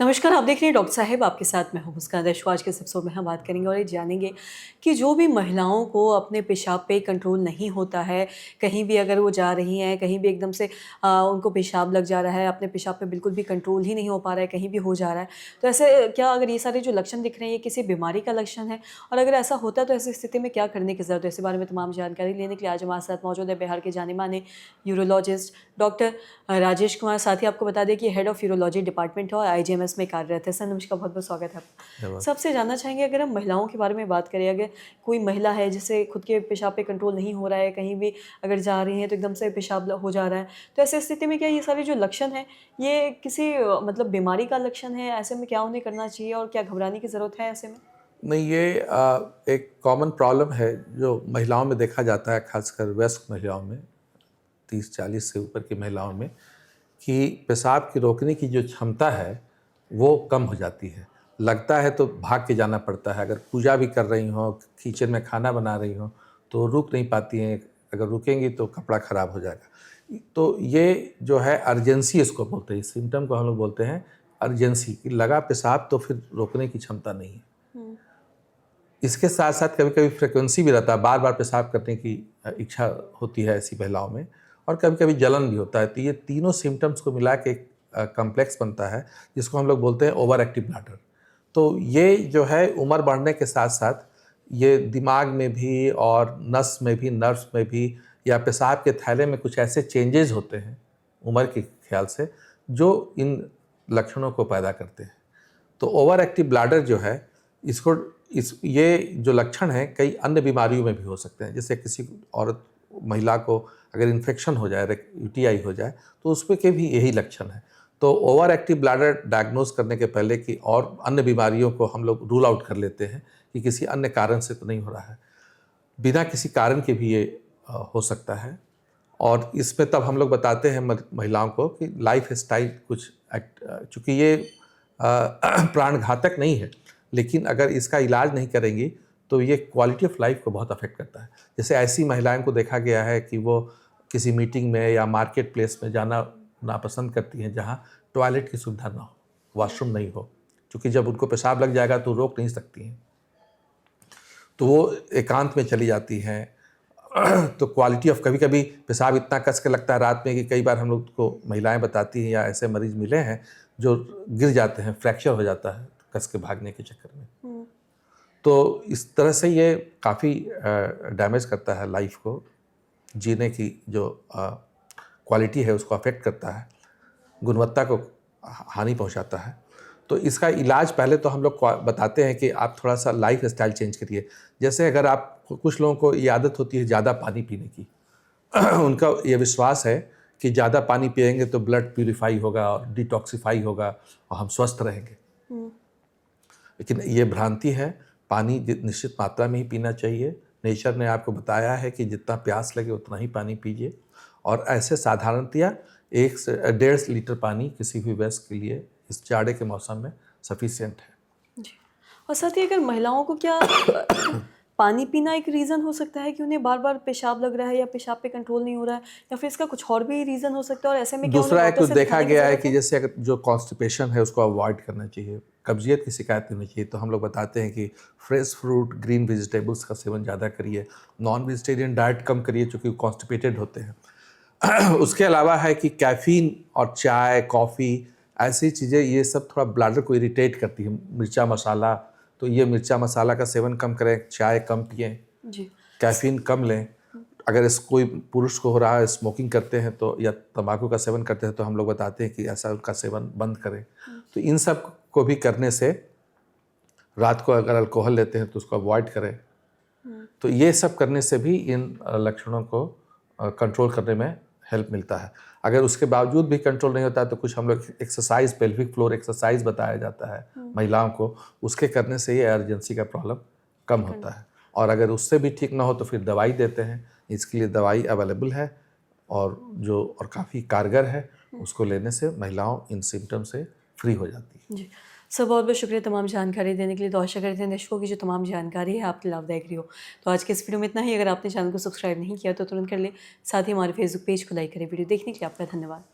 नमस्कार, आप देख रहे हैं डॉक्टर साहिब, आपके साथ मैं हूँ मुस्कान दर्शकों। आज के इस एपिसोड में हम बात करेंगे और ये जानेंगे कि जो भी महिलाओं को अपने पेशाब पे कंट्रोल नहीं होता है, कहीं भी अगर वो जा रही हैं, कहीं भी एकदम से उनको पेशाब लग जा रहा है, अपने पेशाब पे बिल्कुल भी कंट्रोल ही नहीं हो पा रहा है, कहीं भी हो जा रहा है। तो ऐसे क्या अगर ये सारे जो लक्षण दिख रहे हैं, ये किसी बीमारी का लक्षण है? और अगर ऐसा होता है तो ऐसी स्थिति में क्या करने की ज़रूरत है? इसी बारे में तमाम जानकारी लेने के लिए आज हमारे साथ मौजूद है बिहार के जाने-माने यूरोलॉजिस्ट डॉक्टर राजेश कुमार। साथ ही आपको बता दें कि हेड ऑफ़ यूरोलॉजी डिपार्टमेंट है और आईजीएमएस में कार्यरत है। सर नमस्कार, बहुत-बहुत स्वागत है आपका। धन्यवाद। सबसे जानना चाहेंगे अगर हम महिलाओं के बारे में बात करें, अगर कोई महिला है जिसे खुद के पेशाब पे कंट्रोल नहीं हो रहा है, कहीं भी अगर जा रही हैं तो एकदम से पेशाब हो जा रहा है, तो ऐसी स्थिति में क्या ये सारे जो लक्षण हैं, ये किसी मतलब बीमारी का लक्षण है? ऐसे में क्या उन्हें करना चाहिए और क्या घबराने की ज़रूरत है ऐसे में? नहीं, ये एक कॉमन प्रॉब्लम है जो महिलाओं में देखा जाता है, खासकर वयस्क महिलाओं में, 30-40 से ऊपर की महिलाओं में, कि पेशाब की रोकने की जो क्षमता है वो कम हो जाती है। लगता है तो भाग के जाना पड़ता है। अगर पूजा भी कर रही हों, किचन में खाना बना रही हों, तो रुक नहीं पाती हैं। अगर रुकेंगी तो कपड़ा ख़राब हो जाएगा। तो ये जो है अर्जेंसी, इसको बोलते हैं, इस सिम्पटम को हम लोग बोलते हैं अर्जेंसी, कि लगा पेशाब तो फिर रोकने की क्षमता नहीं है। हुँ, इसके साथ-साथ कभी-कभी फ्रीक्वेंसी भी रहता है, बार-बार पेशाब करने की इच्छा होती है ऐसी महिलाओं में, और कभी-कभी जलन भी होता है। तो ये तीनों सिम्पटम्स को मिला के एक कॉम्प्लेक्स बनता है, जिसको हम लोग बोलते हैं ओवर एक्टिव ब्लैडर। तो ये जो है उम्र बढ़ने के साथ-साथ ये दिमाग में भी और नस में भी, नर्व्स में भी, या पेशाब के थैले में कुछ ऐसे चेंजेज़ होते हैं उम्र के ख़्याल से, जो इन लक्षणों को पैदा करते हैं। तो ओवर एक्टिव ब्लैडर जो है, इसको इस ये जो लक्षण हैं कई अन्य बीमारियों में भी हो सकते हैं। जैसे किसी औरत, महिला को अगर इन्फेक्शन हो जाए, यूटीआई हो जाए, तो उसमें के भी यही लक्षण है। तो ओवर एक्टिव ब्लैडर डायग्नोज करने के पहले कि और अन्य बीमारियों को हम लोग रूल आउट कर लेते हैं कि किसी अन्य कारण से तो नहीं हो रहा है। बिना किसी कारण के भी ये हो सकता है। और इसमें तब हम लोग बताते हैं महिलाओं को कि लाइफ स्टाइल कुछ चूँकि ये प्राणघातक नहीं है, लेकिन अगर इसका इलाज नहीं करेंगी तो ये क्वालिटी ऑफ लाइफ को बहुत अफेक्ट करता है। जैसे ऐसी महिलाओं को देखा गया है कि वो किसी मीटिंग में या मार्केट प्लेस में जाना नापसंद करती हैं जहाँ टॉयलेट की सुविधा ना हो, वॉशरूम नहीं हो, क्योंकि जब उनको पेशाब लग जाएगा तो रोक नहीं सकती हैं, तो वो एकांत में चली जाती हैं। तो क्वालिटी ऑफ, कभी-कभी पेशाब इतना कस के लगता है रात में कि कई बार हम लोग को महिलाएं बताती हैं या ऐसे मरीज मिले हैं जो गिर जाते हैं, फ्रैक्चर हो जाता है कस के भागने के चक्कर में। हुँ। तो इस तरह से ये काफ़ी डैमेज करता है लाइफ को, जीने की जो क्वालिटी है उसको अफेक्ट करता है, गुणवत्ता को हानि पहुंचाता है। तो इसका इलाज पहले तो हम लोग बताते हैं कि आप थोड़ा सा लाइफ स्टाइल चेंज करिए। जैसे अगर आप, कुछ लोगों को ये आदत होती है ज़्यादा पानी पीने की। उनका ये विश्वास है कि ज़्यादा पानी पिएंगे तो ब्लड प्यूरिफाई होगा और डिटॉक्सिफाई होगा और हम स्वस्थ रहेंगे। हुँ। लेकिन ये भ्रांति है। पानी निश्चित मात्रा में ही पीना चाहिए। नेचर ने आपको बताया है कि जितना प्यास लगे उतना ही पानी पीजिए, और ऐसे साधारणतया 1 से 1.5 लीटर पानी किसी भी वयस्क के लिए इस जाड़े के मौसम में सफिशिएंट है। जी। और साथ ही अगर महिलाओं को क्या पानी पीना एक रीज़न हो सकता है कि उन्हें बार-बार पेशाब लग रहा है या पेशाब पे कंट्रोल नहीं हो रहा है, या फिर इसका कुछ और भी रीज़न हो सकता है और ऐसे में क्या उन्हें दूसरा एक डॉक्टर से देखा दिखाने की गया है ज़रूरत कि है? जैसे अगर जो कॉन्स्टिपेशन है उसको अवॉइड करना चाहिए, कब्जियत की शिकायत नहीं होनी चाहिए, तो हम लोग बताते हैं कि फ्रेश फ्रूट, ग्रीन वेजिटेबल्स का सेवन ज़्यादा करिए, नॉन वेजिटेरियन डाइट कम करिए चूँकि कॉन्स्टिपेटेड होते हैं। उसके अलावा है कि कैफ़ीन और चाय, कॉफ़ी, ऐसी चीज़ें, ये सब थोड़ा ब्लैडर को इरिटेट करती है। मिर्चा मसाला, तो ये मिर्चा मसाला का सेवन कम करें, चाय कम पिएँ, जी। कैफ़ीन कम लें। अगर इस कोई पुरुष को हो रहा है, स्मोकिंग करते हैं तो, या तंबाकू का सेवन करते हैं, तो हम लोग बताते हैं कि ऐसा उनका सेवन बंद करें। तो इन सब को भी करने से, रात को अगर अल्कोहल लेते हैं तो उसको अवॉइड करें। हुँ। तो ये सब करने से भी इन लक्षणों को कंट्रोल करने में हेल्प मिलता है। अगर उसके बावजूद भी कंट्रोल नहीं होता है तो कुछ हम लोग एक्सरसाइज, पेल्विक फ्लोर एक्सरसाइज बताया जाता है महिलाओं को, उसके करने से ये अर्जेंसी का प्रॉब्लम कम होता है। और अगर उससे भी ठीक ना हो तो फिर दवाई देते हैं। इसके लिए दवाई अवेलेबल है, और काफ़ी कारगर है। उसको लेने से महिलाओं इन सिम्टम से फ्री हो जाती है। जी। सर बहुत-बहुत शुक्रिया तमाम जानकारी देने के लिए। तो आशा करते हैं दर्शकों की जो तमाम जानकारी है आपके लाभदायक रही हो। तो आज के इस वीडियो में इतना ही। अगर आपने चैनल को सब्सक्राइब नहीं किया तो तुरंत कर लें। साथ ही हमारे फेसबुक पेज को लाइक करें। वीडियो देखने के लिए आपका धन्यवाद।